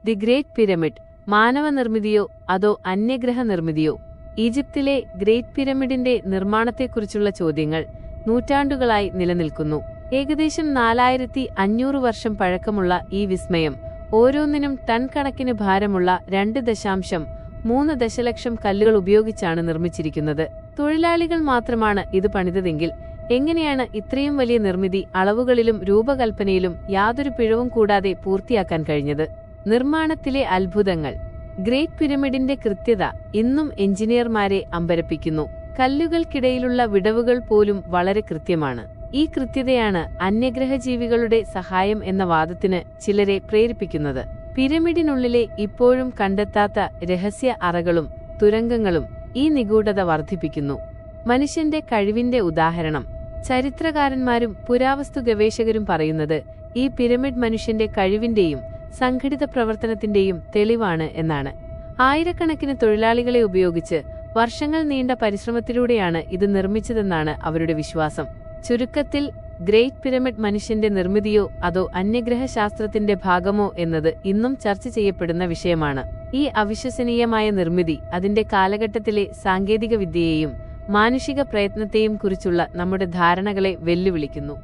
The great pyramid മാനവനിർമ്മിതിയോ അതോ അന്യഗ്രഹ നിർമ്മിതിയോ? ഈജിപ്തിലെ ഗ്രേറ്റ് പിരമിഡിന്റെ നിർമ്മാണത്തെക്കുറിച്ചുള്ള ചോദ്യങ്ങൾ നൂറ്റാണ്ടുകളായി നിലനിൽക്കുന്നു. ഏകദേശം 4500 വർഷം പഴക്കമുള്ള ഈ വിസ്മയം ഓരോന്നിനും ടൺ കണക്കിന് ഭാരമുള്ള 2.3 ദശലക്ഷം കല്ലുകൾ ഉപയോഗിച്ചാണ് നിർമ്മിച്ചിരിക്കുന്നത്. തൊഴിലാളികൾ മാത്രമാണ് ഇത് പണിതതെങ്കിൽ എങ്ങനെയാണ് ഇത്രയും വലിയ നിർമ്മിതി അളവുകളിലും രൂപകൽപ്പനയിലും യാതൊരു പിഴവും കൂടാതെ പൂർത്തിയാക്കാൻ കഴിഞ്ഞത്? നിർമ്മാണത്തിലെ അത്ഭുതങ്ങൾ. ഗ്രേറ്റ് പിരമിഡിന്റെ കൃത്യത ഇന്നും എഞ്ചിനീയർമാരെ അമ്പരപ്പിക്കുന്നു. കല്ലുകൾക്കിടയിലുള്ള വിടവുകൾ പോലും വളരെ കൃത്യമാണ്. ഈ കൃത്യതയാണ് അന്യഗ്രഹജീവികളുടെ സഹായം എന്ന വാദത്തിന് ചിലരെ പ്രേരിപ്പിക്കുന്നത്. പിരമിഡിനുള്ളിലെ ഇപ്പോഴും കണ്ടെത്താത്ത രഹസ്യ അറകളും തുരങ്കങ്ങളും ഈ നിഗൂഢത വർദ്ധിപ്പിക്കുന്നു. മനുഷ്യന്റെ കഴിവിന്റെ ഉദാഹരണം. ചരിത്രകാരന്മാരും പുരാവസ്തു ഗവേഷകരും പറയുന്നത് ഈ പിരമിഡ് മനുഷ്യന്റെ കഴിവിന്റെയും സംഘടിത പ്രവർത്തനത്തിന്റെയും തെളിവാണ് എന്നാണ്. ആയിരക്കണക്കിന് തൊഴിലാളികളെ ഉപയോഗിച്ച് വർഷങ്ങൾ നീണ്ട പരിശ്രമത്തിലൂടെയാണ് ഇത് നിർമ്മിച്ചതെന്നാണ് അവരുടെ വിശ്വാസം. ചുരുക്കത്തിൽ, ഗ്രേറ്റ് പിരമിഡ് മനുഷ്യന്റെ നിർമ്മിതിയോ അതോ അന്യഗ്രഹ ശാസ്ത്രത്തിന്റെ ഭാഗമോ എന്നത് ഇന്നും ചർച്ച ചെയ്യപ്പെടുന്ന വിഷയമാണ്. ഈ അവിശ്വസനീയമായ നിർമ്മിതി അതിന്റെ കാലഘട്ടത്തിലെ സാങ്കേതിക വിദ്യയെയും മാനുഷിക പ്രയത്നത്തെയും കുറിച്ചുള്ള നമ്മുടെ ധാരണകളെ വെല്ലുവിളിക്കുന്നു.